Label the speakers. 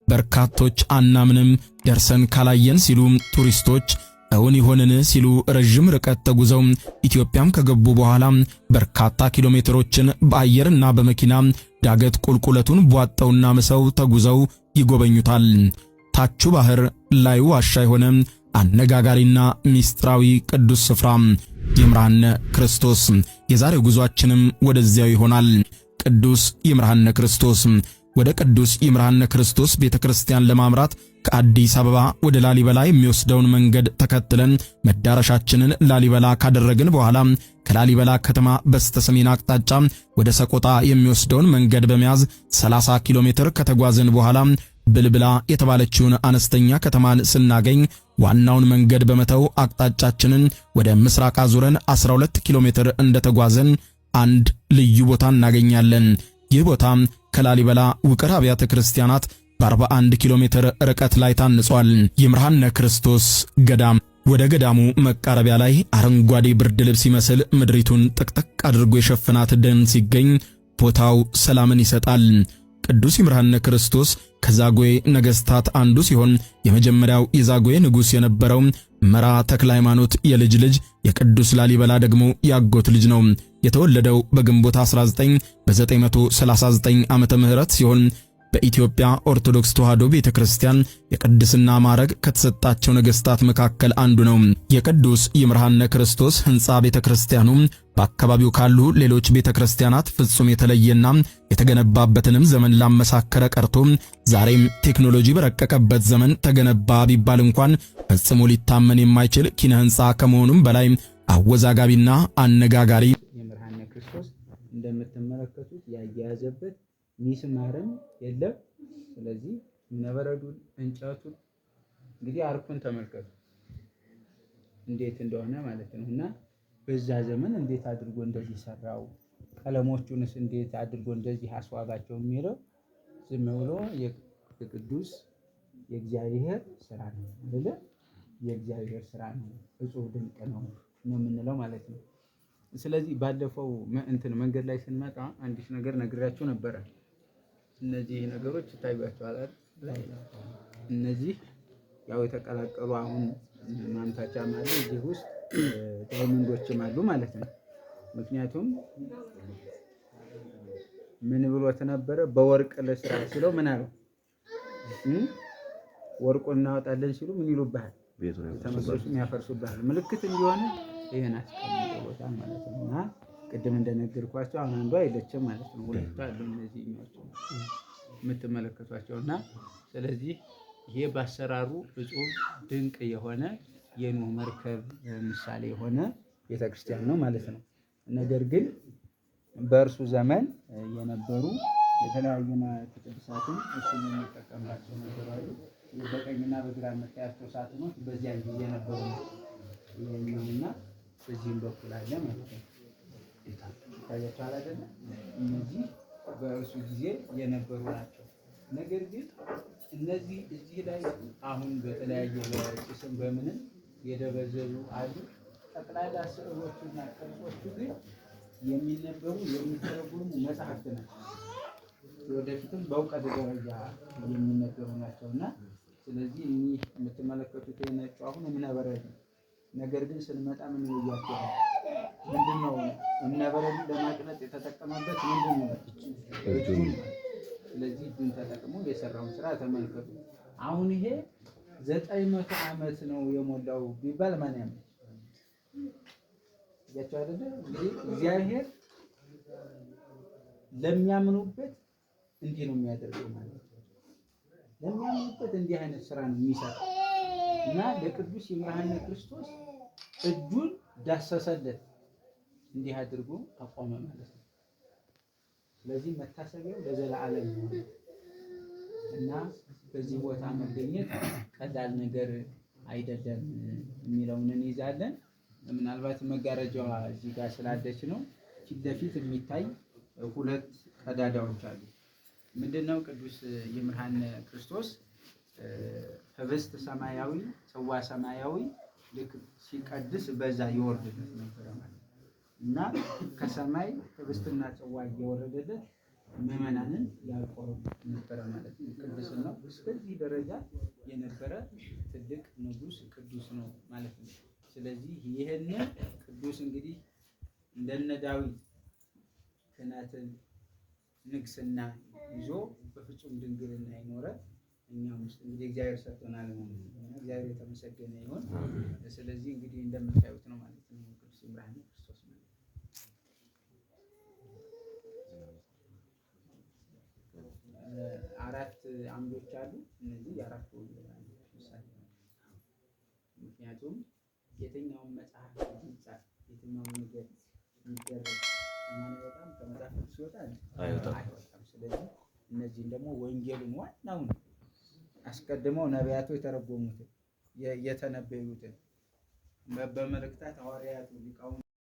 Speaker 1: በርካቶች አናምንም ደርሰን ካላየን ሲሉ ቱሪስቶች እውን ይሆንን ሲሉ ረጅም ርቀት ተጉዘው ኢትዮጵያም ከገቡ በኋላ በርካታ ኪሎሜትሮችን በአየርና በመኪና ዳገት ቁልቁለቱን ቧጠውና መሰው ተጉዘው ይጎበኙታል። ታቹ ባህር ላዩ ዋሻ የሆነ አነጋጋሪና ሚስጥራዊ ቅዱስ ስፍራ ይምርሃነ ክርስቶስ። የዛሬው ጉዟችንም ወደዚያው ይሆናል። ቅዱስ ይምርሃነ ክርስቶስ። ወደ ቅዱስ ይምርሃነ ክርስቶስ ቤተክርስቲያን ለማምራት ከአዲስ አበባ ወደ ላሊበላ የሚወስደውን መንገድ ተከትለን መዳረሻችንን ላሊበላ ካደረግን በኋላ ከላሊበላ ከተማ በስተሰሜን አቅጣጫ ወደ ሰቆጣ የሚወስደውን መንገድ በመያዝ 30 ኪሎ ሜትር ከተጓዝን በኋላ ብልብላ የተባለችውን አነስተኛ ከተማን ስናገኝ ዋናውን መንገድ በመተው አቅጣጫችንን ወደ ምስራቅ አዙረን 12 ኪሎ ሜትር እንደተጓዘን አንድ ልዩ ቦታ እናገኛለን። ይህ ቦታ ከላሊበላ ውቅር አብያተ ክርስቲያናት በ41 ኪሎ ሜትር ርቀት ላይ ታንጿል። ይምርሃነ ክርስቶስ ገዳም። ወደ ገዳሙ መቃረቢያ ላይ አረንጓዴ ብርድ ልብስ ይመስል ምድሪቱን ጥቅጥቅ አድርጎ የሸፈናት ደን ሲገኝ ቦታው ሰላምን ይሰጣል። ቅዱስ ይምርሃነ ክርስቶስ ከዛጉዌ ነገሥታት አንዱ ሲሆን የመጀመሪያው የዛጉዌ ንጉሥ የነበረው መራ ተክለ ሃይማኖት የልጅ ልጅ የቅዱስ ላሊበላ ደግሞ ያጎት ልጅ ነው። የተወለደው በግንቦት 19 በ939 ዓመተ ምህረት ሲሆን በኢትዮጵያ ኦርቶዶክስ ተዋሕዶ ቤተክርስቲያን የቅድስና ማዕረግ ከተሰጣቸው ነገሥታት መካከል አንዱ ነው። የቅዱስ ይምርሃነ ክርስቶስ ሕንጻ ቤተክርስቲያኑ በአካባቢው ካሉ ሌሎች ቤተክርስቲያናት ፍጹም የተለየና የተገነባበትንም ዘመን ላመሳከረ ቀርቶ ዛሬም ቴክኖሎጂ በረቀቀበት ዘመን ተገነባ ቢባል እንኳን ፈጽሞ ሊታመን የማይችል ኪነ ሕንጻ ከመሆኑም በላይ አወዛጋቢና አነጋጋሪ
Speaker 2: ይምርሃነ ክርስቶስ እንደምትመለከቱት ያያያዘበት ሚስማርም የለም። ስለዚህ ነበረዱን እንጨቱን እንግዲህ አርኩን ተመልከቱ እንዴት እንደሆነ ማለት ነውና በዛ ዘመን እንዴት አድርጎ እንደዚህ ሰራው፣ ቀለሞቹንስ እንዴት አድርጎ እንደዚህ አስዋባቸው የሚለው ዝም ብሎ የቅዱስ የእግዚአብሔር ስራ ነው አይደለ? የእግዚአብሔር ስራ ነው፣ እጹብ ድንቅ ነው የምንለው ማለት ነው። ስለዚህ ባለፈው መንገድ ላይ ስንመጣ አንዲት ነገር ነግራችሁ ነበረ። እነዚህ ነገሮች ይታያቸዋል አይደል? እነዚህ ያው የተቀላቀሉ አሁን ማምታቻ ማለት እዚህ ውስጥ ዳይመንዶችም አሉ ማለት ነው። ምክንያቱም ምን ብሎት ነበረ? በወርቅ ለስራ ሲለው ምን አለው? ወርቁን እናወጣለን ሲሉ ምን ይሉብሃል? ተመለሱም ያፈርሱብሃል። ምልክት እንዲሆን ይሄን አስቀምጠውታል ማለት ነው። እና ቅድም እንደነገርኳቸው አሁን አንዷ አይደለም ማለት ነው። ሁለቱ አሉ እነዚህ የምትመለከቷቸውና ስለዚህ ይሄ ባሰራሩ እጹብ ድንቅ የሆነ የኖህ መርከብ ምሳሌ የሆነ ቤተክርስቲያን ነው ማለት ነው። ነገር ግን በእርሱ ዘመን የነበሩ የተለያዩ ቅዱሳትን እሱን የሚጠቀምባቸው ነበሩ። በቀኝና በግራ የምታያቸው ሳጥኖች በዚያ ጊዜ ነበሩ ይሄንና በዚህም በኩል አለ ማለት ነው። ታያችኋል አይደል? እነዚህ በእርሱ ጊዜ የነበሩ ናቸው። ነገር ግን እነዚህ እዚህ ላይ አሁን በተለያየ በጭስም በምንም የደበዘዙ አሉ። ጠቅላላ ስዕሎቹና ቅርጾቹ ግን የሚነበቡ የሚተረጉሙ መጽሐፍት ናቸው። ወደፊትም በእውቀት ደረጃ የሚነበቡ ናቸውና ስለዚህ እኚህ የምትመለከቱት የነጩ አሁን እምነበረድ ነው። ነገር ግን ስንመጣ ምን ይያቸው ምንድነው? እምነበረድ ለማቅለጥ የተጠቀመበት ምንድነው? እጁን። ስለዚህ እጁን ተጠቅሞ የሰራውን ስራ ተመልከቱ። አሁን ይሄ 900 ዓመት ነው የሞላው ቢባል ማን ያምናል? ያቻው አይደለ? እንግዲህ እግዚአብሔር ለሚያምኑበት እንዲህ ነው የሚያደርገው ማለት ነው። ለሚያምኑበት እንዲህ አይነት ስራ ነው የሚሰራው እና ለቅዱስ ይምርሃነ ክርስቶስ እጁን ዳሰሰለት እንዲህ አድርጎ አቆመ ማለት ነው። ስለዚህ መታሰቢያው ለዘላለም ነው እና በዚህ ቦታ መገኘት ቀላል ነገር አይደለም የሚለውን እንይዛለን። ምናልባት መጋረጃዋ እዚህ ጋር ስላለች ነው ፊት ለፊት የሚታይ ሁለት ቀዳዳዎች አሉ። ምንድነው? ቅዱስ ይምርሃነ ክርስቶስ ህብስት ሰማያዊ ጽዋ ሰማያዊ ልክ ሲቀድስ በዛ ይወርድለት ነበር ማለት እና ከሰማይ ህብስትና ጽዋ እየወረደለት ምዕመናንን ያቆረብ ነበረ ማለት ነው። ቅድስናው እስከዚህ ደረጃ የነበረ ትልቅ ንጉሥ ቅዱስ ነው ማለት ነው። ስለዚህ ይህንን ቅዱስ እንግዲህ እንደነ ዳዊት ክህነትን ንግስና ይዞ በፍጹም ድንግልና የኖረ እኛም ውስጥ እንግዲህ እግዚአብሔር ሰጥቶናል ማለት ነው። እግዚአብሔር የተመሰገነ ይሁን። ስለዚህ እንግዲህ እንደምታዩት ነው ማለት ነው ቅዱስ ብርሃነ ክርስቶስ ማለት ነው። አራት አምዶች አሉ። እነዚህ የአራት ወንጌላውያን ምሳሌ ነው። ምክንያቱም የትኛውም መጽሐፍ ቢጻፍ የትኛውም ነገር ቢደረግ በጣም ከመጽሐፍ ሲወጣ አይወጣም። ስለዚህ እነዚህን ደግሞ ወንጌሉን ዋናውን አስቀድመው ነቢያቱ የተረጎሙትን የተነበዩትን በመልእክታት ሐዋርያቱ ሊቃውንት